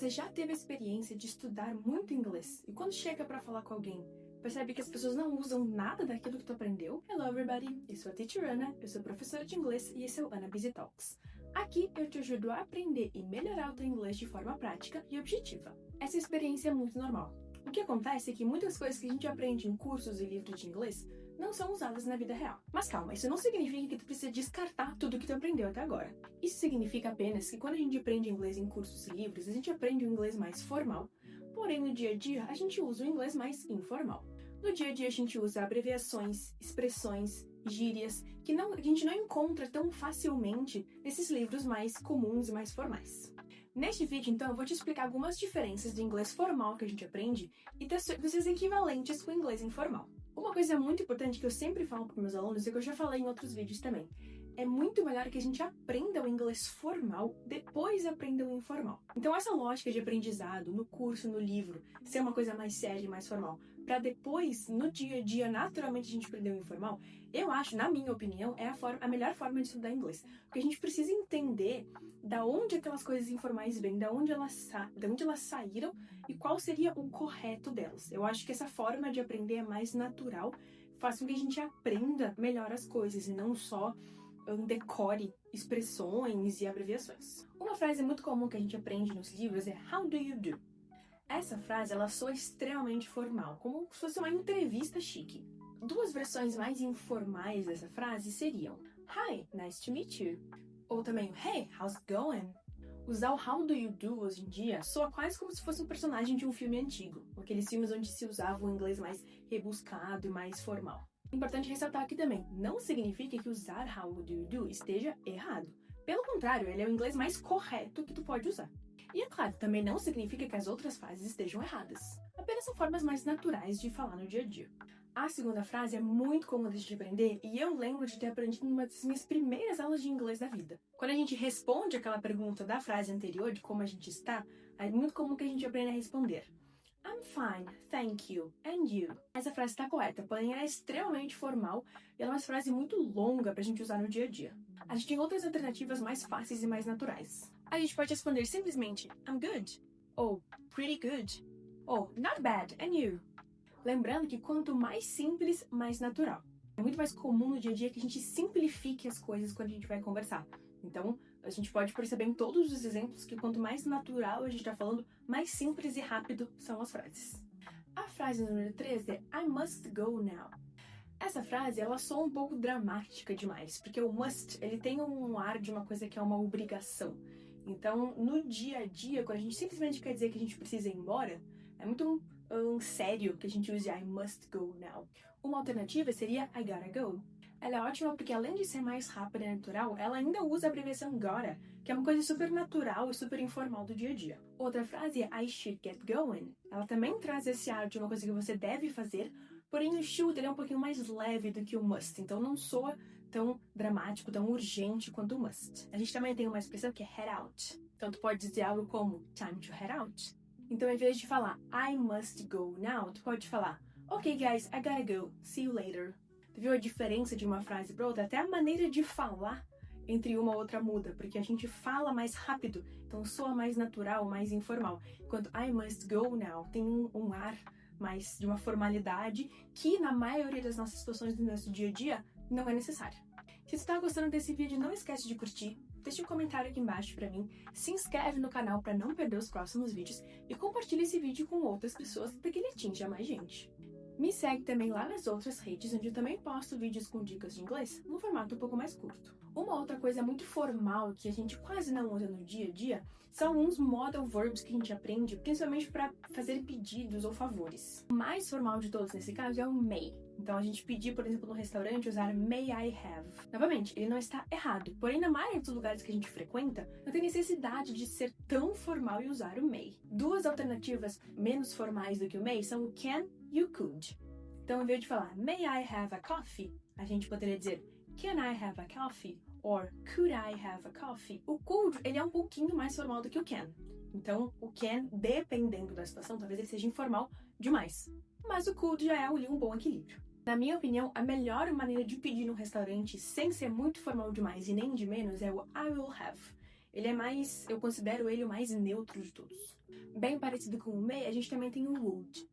Você já teve a experiência de estudar muito inglês e quando chega para falar com alguém, percebe que as pessoas não usam nada daquilo que tu aprendeu? Hello everybody, eu sou a Teacher Ana, eu sou professora de inglês e esse é o Ana Busy Talks. Aqui eu te ajudo a aprender e melhorar o teu inglês de forma prática e objetiva. Essa experiência é muito normal. O que acontece é que muitas coisas que a gente aprende em cursos e livros de inglês não são usadas na vida real. Mas calma, isso não significa que tu precisa descartar tudo que tu aprendeu até agora. Isso significa apenas que quando a gente aprende inglês em cursos e livros, a gente aprende o inglês mais formal, porém no dia a dia a gente usa o inglês mais informal. No dia a dia a gente usa abreviações, expressões, gírias, que a gente não encontra tão facilmente nesses livros mais comuns e mais formais. Neste vídeo, então, eu vou te explicar algumas diferenças do inglês formal que a gente aprende e dos seus equivalentes com o inglês informal. Uma coisa muito importante que eu sempre falo para meus alunos, e que eu já falei em outros vídeos também, é muito melhor que a gente aprenda o inglês formal, depois aprenda o informal. Então essa lógica de aprendizado, no curso, no livro, ser uma coisa mais séria e mais formal, para depois, no dia a dia, naturalmente a gente aprender o informal, eu acho, na minha opinião, é a melhor forma de estudar inglês. Porque a gente precisa entender da onde aquelas coisas informais vêm, da onde elas saíram e qual seria o correto delas. Eu acho que essa forma de aprender é mais natural, faz com que a gente aprenda melhor as coisas e não só decore expressões e abreviações. Uma frase muito comum que a gente aprende nos livros é How do you do? Essa frase, ela soa extremamente formal, como se fosse uma entrevista chique. Duas versões mais informais dessa frase seriam Hi, nice to meet you. Ou também Hey, how's it going? Usar o How do you do hoje em dia soa quase como se fosse um personagem de um filme antigo, aqueles filmes onde se usava o inglês mais rebuscado e mais formal. Importante ressaltar aqui também, não significa que usar How do you do esteja errado. Pelo contrário, ele é o inglês mais correto que tu pode usar. E é claro, também não significa que as outras frases estejam erradas. Apenas são formas mais naturais de falar no dia a dia. A segunda frase é muito comum de aprender e eu lembro de ter aprendido numa das minhas primeiras aulas de inglês da vida. Quando a gente responde aquela pergunta da frase anterior, de como a gente está, é muito comum que a gente aprenda a responder I'm fine, thank you, and you? Essa frase está correta, porém ela é extremamente formal e ela é uma frase muito longa pra gente usar no dia a dia. A gente tem outras alternativas mais fáceis e mais naturais. A gente pode responder simplesmente I'm good, ou pretty good, ou not bad, and you? Lembrando que quanto mais simples, mais natural. É muito mais comum no dia a dia que a gente simplifique as coisas quando a gente vai conversar. Então, a gente pode perceber em todos os exemplos que quanto mais natural a gente está falando, mais simples e rápido são as frases. A frase número 3 é I must go now. Essa frase, ela soa um pouco dramática demais, porque o must, ele tem um ar de uma coisa que é uma obrigação. Então, no dia a dia, quando a gente simplesmente quer dizer que a gente precisa ir embora, é muito sério que a gente use I must go now. Uma alternativa seria I gotta go. Ela é ótima porque além de ser mais rápida e natural, ela ainda usa a abreviação gotta, que é uma coisa super natural e super informal do dia a dia. Outra frase é I should get going. Ela também traz esse ar de uma coisa que você deve fazer, porém o should ele é um pouquinho mais leve do que o must, então não soa tão dramático, tão urgente quanto o must. A gente também tem uma expressão que é head out. Então tu pode dizer algo como time to head out. Então, em vez de falar I must go now, tu pode falar Ok, guys, I gotta go. See you later. Tu viu a diferença de uma frase para outra? Até a maneira de falar entre uma e outra muda, porque a gente fala mais rápido, então soa mais natural, mais informal. Enquanto I must go now tem um ar mais de uma formalidade que na maioria das nossas situações do nosso dia a dia não é necessária. Se tu tá gostando desse vídeo, não esquece de curtir, deixa um comentário aqui embaixo pra mim, se inscreve no canal pra não perder os próximos vídeos e compartilha esse vídeo com outras pessoas para que ele atinja mais gente. Me segue também lá nas outras redes, onde eu também posto vídeos com dicas de inglês, num formato um pouco mais curto. Uma outra coisa muito formal que a gente quase não usa no dia a dia são alguns modal verbs que a gente aprende, principalmente para fazer pedidos ou favores. O mais formal de todos nesse caso é o may. Então a gente pedir, por exemplo, no restaurante, usar may I have. Novamente, ele não está errado, porém na maioria dos lugares que a gente frequenta, não tem necessidade de ser tão formal e usar o may. Duas alternativas menos formais do que o may são o can e o could. Então, em vez de falar may I have a coffee, a gente poderia dizer can I have a coffee? Or could I have a coffee? O could, ele é um pouquinho mais formal do que o can. Então, o can, dependendo da situação, talvez ele seja informal demais. Mas o could já é ali um bom equilíbrio. Na minha opinião, a melhor maneira de pedir num restaurante sem ser muito formal demais e nem de menos é o I will have. Ele é mais, eu considero ele o mais neutro de todos. Bem parecido com o may, a gente também tem o would.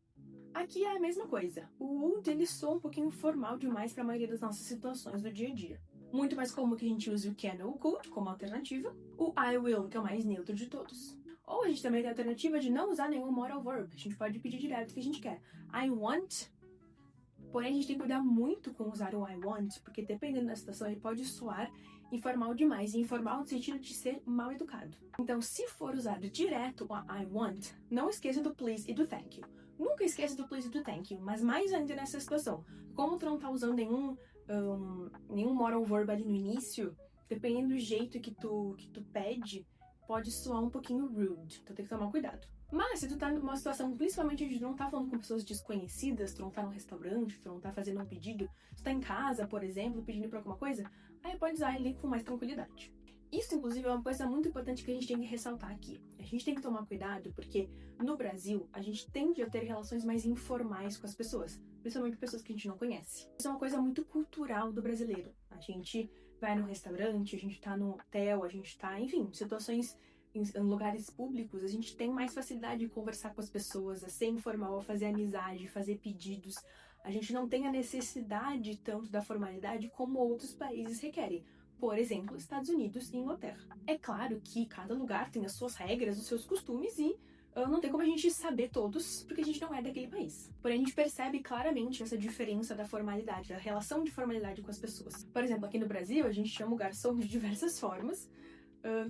Aqui é a mesma coisa. O would, ele soa um pouquinho formal demais para a maioria das nossas situações do dia a dia. Muito mais comum que a gente use o can ou o could como alternativa. O I will, que é o mais neutro de todos. Ou a gente também tem a alternativa de não usar nenhum moral verb. A gente pode pedir direto o que a gente quer. I want. Porém, a gente tem que cuidar muito com usar o I want, porque dependendo da situação, ele pode soar informal demais. E informal no sentido de ser mal educado. Então, se for usado direto o I want, não esqueça do please e do thank you. Nunca esqueça do please e do thank you, mas mais ainda nessa situação. Como tu não tá usando nenhum moral verb ali no início, dependendo do jeito que tu pede, pode soar um pouquinho rude. Então tem que tomar cuidado. Mas se tu tá numa situação, principalmente onde tu não tá falando com pessoas desconhecidas, tu não tá num restaurante, tu não tá fazendo um pedido, tu tá em casa, por exemplo, pedindo pra alguma coisa, aí pode usar ele com mais tranquilidade. Isso, inclusive, é uma coisa muito importante que a gente tem que ressaltar aqui. A gente tem que tomar cuidado porque, no Brasil, a gente tende a ter relações mais informais com as pessoas, principalmente pessoas que a gente não conhece. Isso é uma coisa muito cultural do brasileiro. A gente vai no restaurante, a gente tá no hotel, a gente tá, enfim, situações em lugares públicos, a gente tem mais facilidade de conversar com as pessoas, a ser informal, a fazer amizade, fazer pedidos. A gente não tem a necessidade tanto da formalidade como outros países requerem. Por exemplo, Estados Unidos e Inglaterra. É claro que cada lugar tem as suas regras, os seus costumes e não tem como a gente saber todos, porque a gente não é daquele país. Porém, a gente percebe claramente essa diferença da formalidade, da relação de formalidade com as pessoas. Por exemplo, aqui no Brasil, a gente chama o garçom de diversas formas.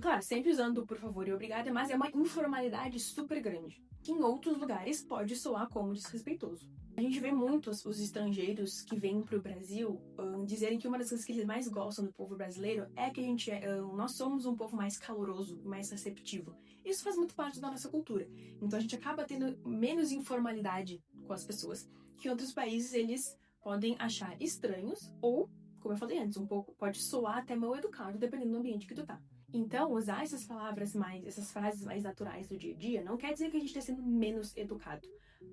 Claro, sempre usando por favor e obrigada, mas é uma informalidade super grande, que em outros lugares pode soar como desrespeitoso. A gente vê muitos os estrangeiros que vêm para o Brasil dizerem que uma das coisas que eles mais gostam do povo brasileiro é que nós somos um povo mais caloroso, mais receptivo. Isso faz muito parte da nossa cultura. Então a gente acaba tendo menos informalidade com as pessoas que em outros países eles podem achar estranhos ou, como eu falei antes, um pouco pode soar até mal educado dependendo do ambiente que tu tá. Então, usar essas frases mais naturais do dia a dia não quer dizer que a gente está sendo menos educado.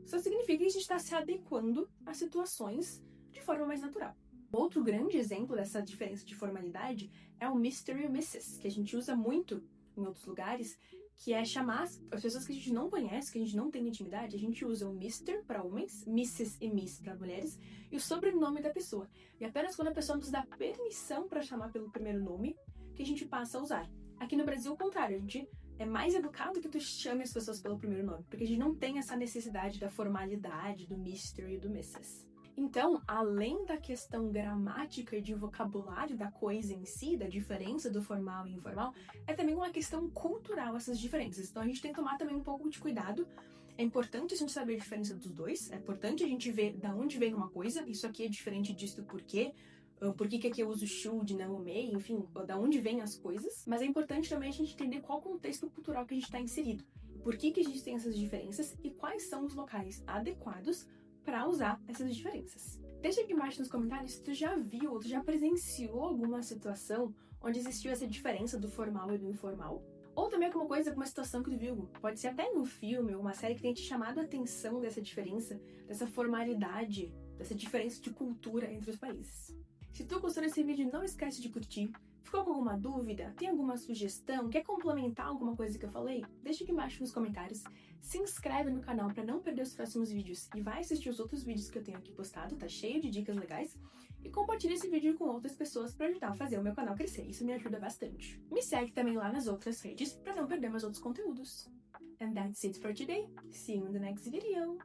Só significa que a gente está se adequando a situações de forma mais natural. Outro grande exemplo dessa diferença de formalidade é o Mr. e o Mrs., que a gente usa muito em outros lugares, que é chamar as pessoas que a gente não conhece, que a gente não tem intimidade, a gente usa o Mr. para homens, Mrs. e Miss para mulheres, e o sobrenome da pessoa. E apenas quando a pessoa nos dá permissão para chamar pelo primeiro nome, que a gente passa a usar. Aqui no Brasil, o contrário, a gente é mais educado que tu chame as pessoas pelo primeiro nome, porque a gente não tem essa necessidade da formalidade do Mr. e do Mrs. Então, além da questão gramática e de vocabulário da coisa em si, da diferença do formal e informal, é também uma questão cultural essas diferenças. Então a gente tem que tomar também um pouco de cuidado. É importante a gente saber a diferença dos dois, é importante a gente ver da onde vem uma coisa, isso aqui é diferente disso por quê, por que aqui eu uso should, não o may, enfim, da onde vêm as coisas. Mas é importante também a gente entender qual contexto cultural que a gente está inserido, por que a gente tem essas diferenças e quais são os locais adequados para usar essas diferenças. Deixa aqui embaixo nos comentários se tu já viu ou tu já presenciou alguma situação onde existiu essa diferença do formal e do informal. Ou também alguma situação que tu viu, pode ser até em um filme ou uma série que tenha te chamado a atenção dessa diferença, dessa formalidade, dessa diferença de cultura entre os países. Se tu gostou desse vídeo, não esquece de curtir. Ficou com alguma dúvida? Tem alguma sugestão? Quer complementar alguma coisa que eu falei? Deixa aqui embaixo nos comentários. Se inscreve no canal para não perder os próximos vídeos e vai assistir os outros vídeos que eu tenho aqui postado, tá cheio de dicas legais. E compartilha esse vídeo com outras pessoas para ajudar a fazer o meu canal crescer, isso me ajuda bastante. Me segue também lá nas outras redes para não perder meus outros conteúdos. And that's it for today. See you in the next video.